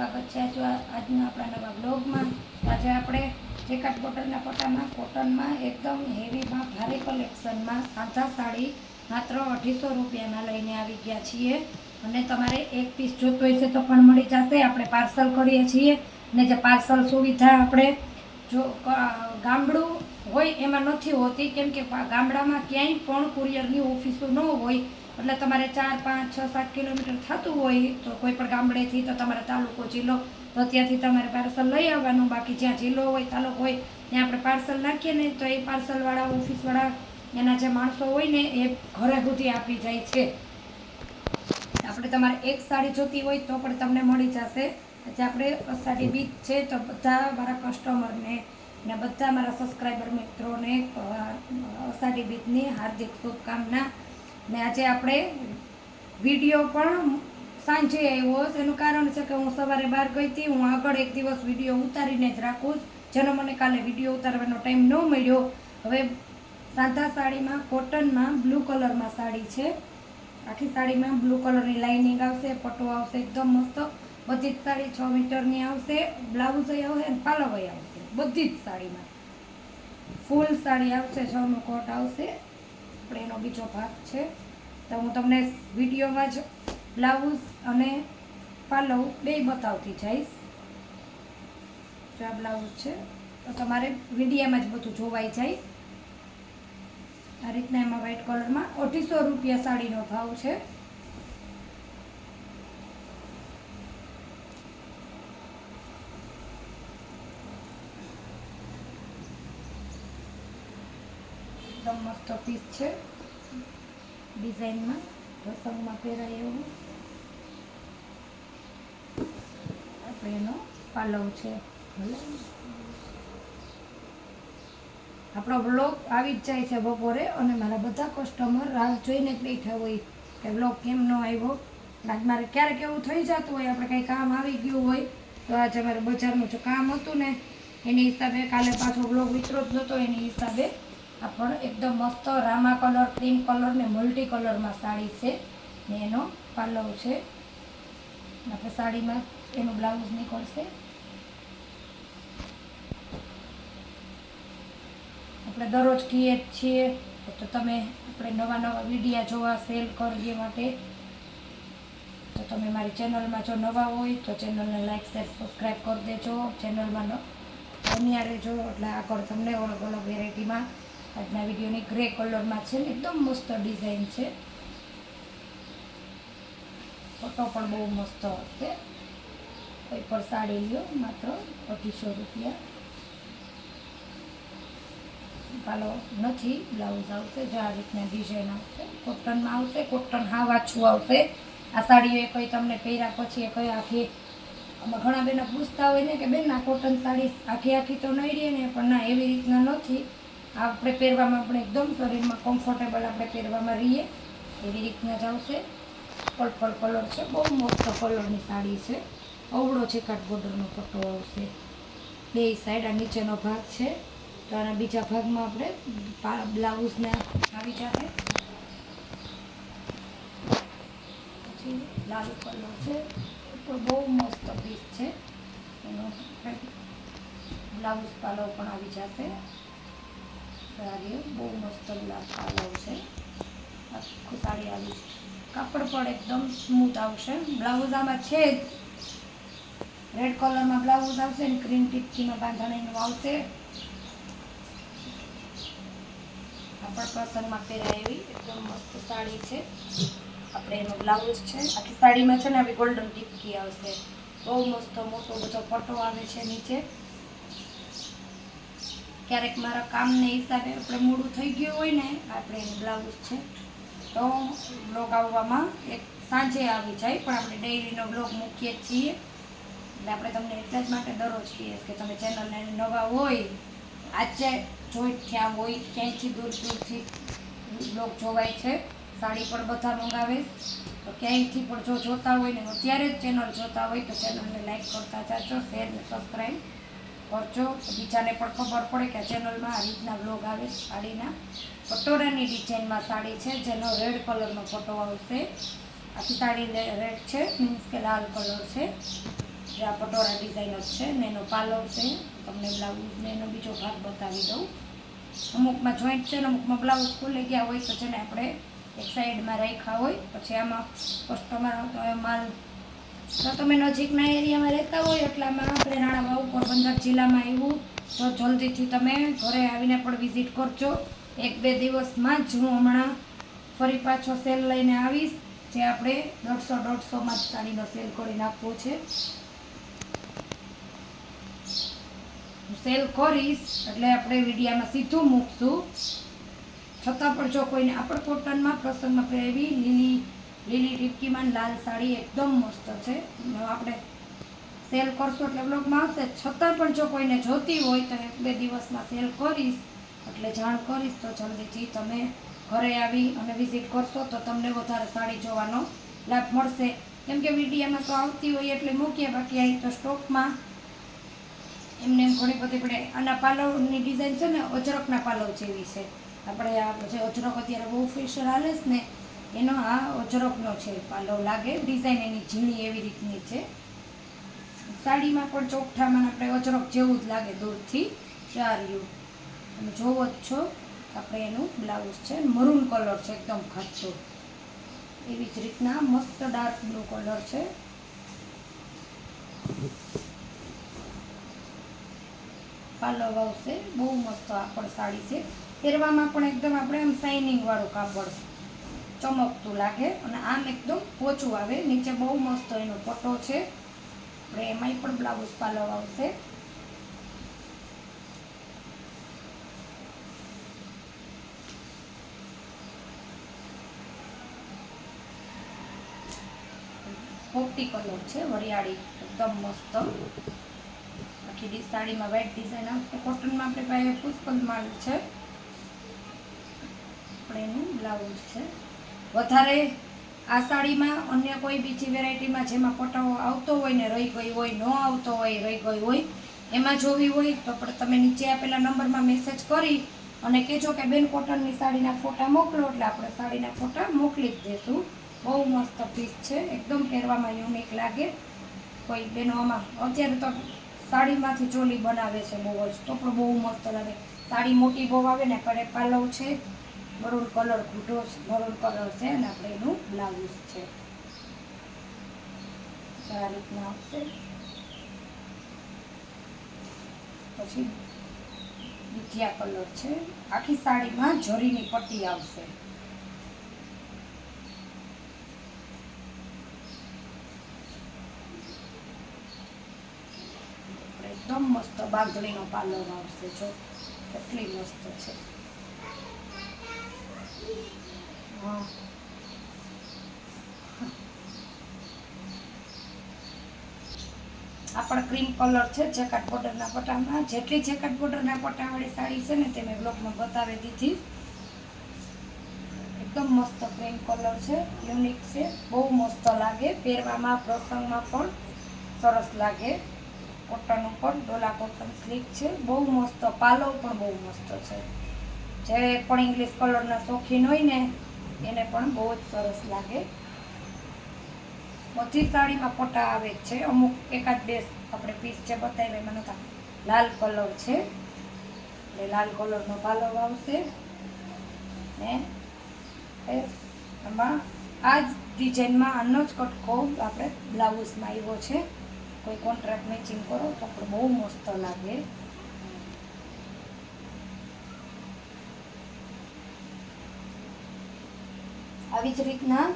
સ્વાગત છે આજના આપણા નવા બ્લોગમાં। આજે આપણે જેકાટ બોર્ડરના પટ્ટામાં કોટનમાં એકદમ હેવીમાં ભારે કલેક્શનમાં સાંધા સાડી માત્ર 250 રૂપિયામાં લઈને આવી ગયા છીએ। અને તમારે એક પીસ જોતો હશે તો પણ મળી જશે। આપણે પાર્સલ કરીએ છીએ ને જે પાર્સલ સુવિધા આપણે જો ગામડું હોય એમાં નથી હોતી, કેમ કે ગામડામાં ક્યાંય પણ કુરિયરની ઓફિસો ન હોય, એટલે તમારે 4, 5, 6, 7 કિલોમીટર થતું હોય તો કોઈ પણ ગામડેથી તો તમારા તાલુકો જિલ્લો તો ત્યાંથી તમારે પાર્સલ લઈ આવવાનું। બાકી જ્યાં જિલ્લો હોય તાલુકો હોય ત્યાં આપણે પાર્સલ નાખીએ ને તો એ પાર્સલવાળા ઓફિસવાળા એના જે માણસો હોય ને એ ઘરે સુધી આપી જાય છે। આપણે તમારે એક સાડી જોતી હોય તો પણ તમને મળી જશે। આજે આપણે અષાઢી બીજ છે તો બધા મારા કસ્ટમરને ને બધા મારા સબસ્ક્રાઈબર મિત્રોને અષાઢી બીજની હાર્દિક શુભકામના। ને આજે આપણે વિડીયો પણ સાંજે આવ્યો, એનું કારણ છે કે હું સવારે બહાર ગઈ હતી। હું આગળ એક દિવસ વિડીયો ઉતારીને જ રાખું, જેનો મને કાલે વિડીયો ઉતારવાનો ટાઈમ ન મળ્યો। હવે સાદા સાડીમાં કોટનમાં બ્લુ કલરમાં સાડી છે, આખી સાડીમાં બ્લુ કલરની લાઇનિંગ આવશે, પટ્ટો આવશે એકદમ મસ્ત। બધી જ સાડી 6 મીટરની આવશે, બ્લાઉઝ આવશે અને પાલવ આવશે, બધી જ સાડીમાં ફૂલ સાડી આવશે, 6નો કોટ આવશે। આપણે એનો બીજો ભાગ છે તો હું તમને વિડીયોમાં જ બ્લાઉઝ અને પાલવ બે બતાવતી જઈશ। જો આ બ્લાઉઝ છે તો તમારે વિડીયામાં જ બધું જોવાઈ જાય। આ રીતના એમાં વ્હાઈટ કલરમાં 250 રૂપિયા સાડીનો ભાવ છે। એકદમ મસ્ત પીસ છે, ડિઝાઇનમાં પ્રસંગમાં પહેરાય એવું। આપણે એનો પાલવ છે। આપણો બ્લોગ આવી જ જાય છે બપોરે, અને મારા બધા કસ્ટમર રાહ જોઈને જ બેઠા હોય કે બ્લોગ કેમ ન આવ્યો। આજ મારે ક્યારેક એવું થઈ જતું હોય, આપણે કંઈ કામ આવી ગયું હોય તો આજે મારે બજારનું જે કામ હતું ને એની હિસાબે કાલે પાછો બ્લોગ વિતરો જ નહોતો, એની હિસાબે આ પણ એકદમ મસ્ત રામા કલર, ક્રીમ કલર ને મલ્ટી કલરમાં સાડી છે ને એનો પાલવ છે। આપણે સાડીમાં એનું બ્લાઉઝ નીકળશે। આપણે દરરોજ કહીએ જ છીએ તો તમે આપણે નવા નવા વિડીયા જોવા સેલ કરીએ માટે તો તમે મારી ચેનલમાં જો નવા હોય તો ચેનલને લાઈક, શેર, સબસ્ક્રાઈબ કરી દેજો। ચેનલમાં બન્યા રહેજો એટલે આગળ તમને અલગ અલગ વેરાયટીમાં આજના વિડીયોની ગ્રે કલરમાં છે ને એકદમ મસ્ત ડિઝાઇન છે, ફોટો પણ બહુ મસ્ત હશે। કોઈ પણ સાડી લ્યો માત્ર 250 રૂપિયા। પાલો નથી, બ્લાઉઝ આવશે, જો આ રીતના ડિઝાઇન આવશે, કોટનમાં આવશે, કોટન હાવ આછું આવશે। આ સાડીઓ એ કંઈ તમને પહેર્યા પછી એ કઈ આખી આમાં ઘણા બેના પૂછતા હોય ને કે બેન આ કોટન સાડી આખી આખી તો નહીં રહે ને, પણ ના એવી રીતના નથી। આપણે પહેરવામાં આપણે એકદમ શરીરમાં કમ્ફર્ટેબલ આપણે પહેરવામાં રહીએ એવી રીતના જ આવશે। પર્પલ કલર છે, બહુ મસ્ત કલરની સાડી છે। અવળો જેકાટ બોર્ડરનો પટ્ટો આવશે બે સાઈડ, આ નીચેનો ભાગ છે તો આના બીજા ભાગમાં આપણે બ્લાઉઝના આવી જશે। પછી લાલ કલર છે, તો બહુ મસ્ત પીસ છે, એનો બ્લાઉઝ પાલવ પણ આવી જશે। સાડી બહુ મસ્ત પાલવ છે, આખું સાડી આવી છે, કાપડ પણ એકદમ સ્મૂથ આવશે। બ્લાઉઝ આમાં છે જ રેડ કલરમાં બ્લાઉઝ આવશે ને ગ્રીન ટીપકીમાં બાંધણીનું આવશે। આપણા પસંદમાં પહેરાય એવી એકદમ મસ્ત સાડી છે। આપણે એનો બ્લાઉઝ છે, આખી સાડીમાં છે ને આવી ગોલ્ડન ટીપકી આવશે, બહુ મસ્ત મોટો બધો પટ્ટો આવે છે નીચે। ક્યારેક મારા કામને હિસાબે આપણે મોડું થઈ ગયું હોય ને, આપણે એનું બ્લાઉઝ છે તો બ્લોગ આવવામાં એક સાંજે આવી જાય, પણ આપણે ડેઈલીનો બ્લોગ મૂકીએ જ છીએ એટલે આપણે તમને એટલા જ માટે દરરોજ કહીએ કે તમે ચેનલને નવા હોય, આજે જોઈ થયા હોય, ક્યાંયથી દૂર દૂરથી બ્લોગ જોવાય છે, સાડી પણ બધા મંગાવે તો ક્યાંયથી પણ જો જોતા હોય ને અત્યારે જ ચેનલ જોતા હોય તો ચેનલને લાઈક કરતા જાજો, શેર ને સબસ્ક્રાઈબ કરજો, બીજાને પણ ખબર પડે કે આ ચેનલમાં આ રીતના બ્લોગ આવે। સાડીના પટોળાની ડિઝાઇનમાં સાડી છે, જેનો રેડ કલરનો પટ્ટો આવશે। આખી સાડી રેડ છે, મીન્સ કે લાલ કલર છે, જે આ પટોળા ડિઝાઇન જ છે ને એનો પાલો છે. તમને બ્લાઉઝને એનો બીજો ભાગ બતાવી દઉં. અમુકમાં જોઈન્ટ છે ને અમુકમાં બ્લાઉઝ ખુલી ગયા હોય તો છે ને આપણે એક સાઈડમાં રાખ્યા હોય. પછી આમાં કસ્ટમર આવતો હોય માલ તો તમે નજીકના એરિયામાં રહેતા હોય એટલામાં આપણે રાણાવાવ પોરબંદર જિલ્લામાં આવ્યું તો જલ્દીથી તમે ઘરે આવીને પણ વિઝિટ કરજો. 1-2 દિવસમાં જ હું હમણાં ફરી પાછો સેલ લઈને આવીશ, જે આપણે 150-150માં જ સાડીનો સેલ કરી નાખવો છે. સેલ કરીશ એટલે આપણે વિડીયામાં સીધું મૂકશું. છતાં પણ જો કોઈને આપણે કોટનમાં પ્રસંગમાં પહેરવી લીલી ટીપકીમાં લાલ સાડી એકદમ મસ્ત છે. આપણે સેલ કરશું એટલે બ્લોગમાં આવશે. છતાં પણ જો કોઈને જોતી હોય તો 1-2 દિવસમાં સેલ કરીશ એટલે જાણ કરીશ તો જલ્દીથી તમે ઘરે આવી અને વિઝિટ કરશો તો તમને વધારે સાડી જોવાનો લાભ મળશે. કેમ કે વિડીયામાં તો આવતી હોય એટલે મૂકીએ, બાકી અહીં તો સ્ટોકમાં એમને એમ ઘણી બધી પડે. આના પાલવની ડિઝાઇન છે ને અજરકના પાલવ જેવી છે. આપણે આ જે અજરક અત્યારે બહુ ફેશન હાલે છે ને એનો આ અજરકનો છે પાલવ લાગે. ડિઝાઇન એની ઝીણી એવી રીતની છે. સાડીમાં પણ ચોકઠામાં આપણે અજરક જેવું જ લાગે દૂરથી. ચાર્યું તમે જોવો જ છો. આપણે એનું બ્લાઉઝ છે મરૂન કલર છે એકદમ ઘાટો. એવી જ રીતના મસ્ત ડાર્ક બ્લુ કલર છે. પાલવ આવશે. બહુ મસ્ત આપણ સાડી છે. પહેરવામાં પણ એકદમ આપણે આમ શાઇનિંગ વાળું કાપડ ચમકતું લાગે અને આમ એકદમ પોચું આવે. નીચે બહુ મસ્ત એનો પટ્ટો છે. આપણે એમાંય પણ બ્લાઉઝ પાલવ આવશે. પોપટી કલર છે વરિયાળી એકદમ મસ્ત. આખી સાડીમાં વ્હાઈટ ડિઝાઇન આવશે. કોટનમાં આપણે પાસે પુષ્કળ માલ છે. આપણે એનું બ્લાઉઝ છે. વધારે આ સાડીમાં અન્ય કોઈ બીજી વેરાયટીમાં જેમાં પટાવો આવતો હોય ને રહી ગઈ હોય, ન આવતો હોય રહી ગઈ હોય, એમાં જોવી હોય તો પણ તમે નીચે આપેલા નંબરમાં મેસેજ કરી અને કહેજો કે બેન કોટનની સાડીના ફોટા મોકલો એટલે આપણે સાડીના ફોટા મોકલી જ દઈશું. બહુ મસ્ત પીસ છે. એકદમ પહેરવામાં યુનિક લાગે. કોઈ બેનો આમાં અત્યારે તો સાડીમાંથી ચોલી બનાવે છે બહુ જ, તો પણ બહુ મસ્ત લાગે. સાડી મોટી બહુ આવે ને પણ પાલવ છે મરૂન કલર ઘૂંટો મરૂન કલર છે અને આપણે એનું બ્લાઉઝ છે. આ રીતના આવશે. પછી દુધિયા કલર છે. આખી સાડીમાં જરીની પટ્ટી આવશે. એકદમ મસ્ત બાંધણીનો પાલવ આવશે. જો કેટલી મસ્ત છે. હા આ પણ ક્રીમ કલર છે જેકાટ બોર્ડરના પટ્ટામાં. જેટલી જેકાટ બોર્ડરના પટ્ટાવાળી સાડી છે ને તે મેં બ્લોગમાં બતાવી દીધી. એકદમ મસ્ત ક્રીમ કલર છે. યુનિક છે. બહુ મસ્ત લાગે. પહેરવામાં પ્રસંગમાં પણ સરસ લાગે. કોટન ઉપર ડોલા કોટન સ્લીક છે. બહુ મસ્ત. પાલવ પણ બહુ મસ્ત છે. જે પણ ઇંગ્લિશ કલરના શોખીન હોય ને એને પણ બહુ જ સરસ લાગે. બધી સાડીમાં પટ્ટા આવે છે. અમુક 1-2 આપણે પીસ જે બતાવ્યા એમાં નતા. લાલ કલર છે એટલે લાલ કલરનો પાલવ આવશે ને એમાં આ જ ડિઝાઇનમાં આનો જ કટકો આપણે બ્લાઉઝમાં આવ્યો છે. કોઈ કોન્ટ્રાક્ટ મેચિંગ કરો તો પણ બહુ મસ્ત લાગે. આવી જ રીતના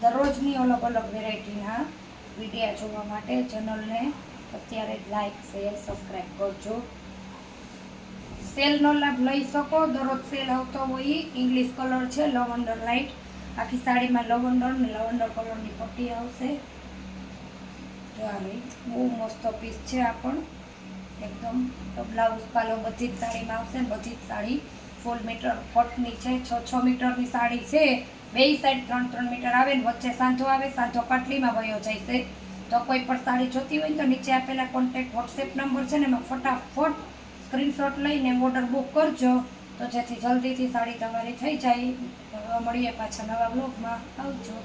દરરોજની અલગ અલગ વેરાયટીના વિડીયા જોવા માટે ચેનલને અત્યારે જ લાઈક, શેર, સબસ્ક્રાઈબ કરજો. સેલનો લાભ લઈ શકો. દરરોજ સેલ આવતો હોય. ઇંગ્લિશ કલર છે લવંડર લાઇટ. આખી સાડીમાં લવંડર ને લવંડર કલરની પટ્ટી આવશે. બહુ મસ્ત પીસ છે. આ પણ એકદમ બ્લાઉઝ પાલો બધી જ સાડીમાં આવશે. બધી જ સાડી ફૂલ મીટર કટની છે. 6-6 મીટરની સાડી છે. બે સાઈડ 3-3 મીટર આવે ને વચ્ચે સાંધો આવે. સાંધો પાટલીમાં વયો જાય છે. તો કોઈ પણ સાડી જોતી હોય ને તો નીચે આપેલા કોન્ટેક્ટ વોટ્સએપ નંબર છે ને એમાં ફટાફટ સ્ક્રીનશોટ લઈને ઓર્ડર બુક કરજો તો જેથી જલ્દીથી સાડી તમારી થઈ જાય. મળીએ પાછા નવા બ્લોગમાં. આવજો.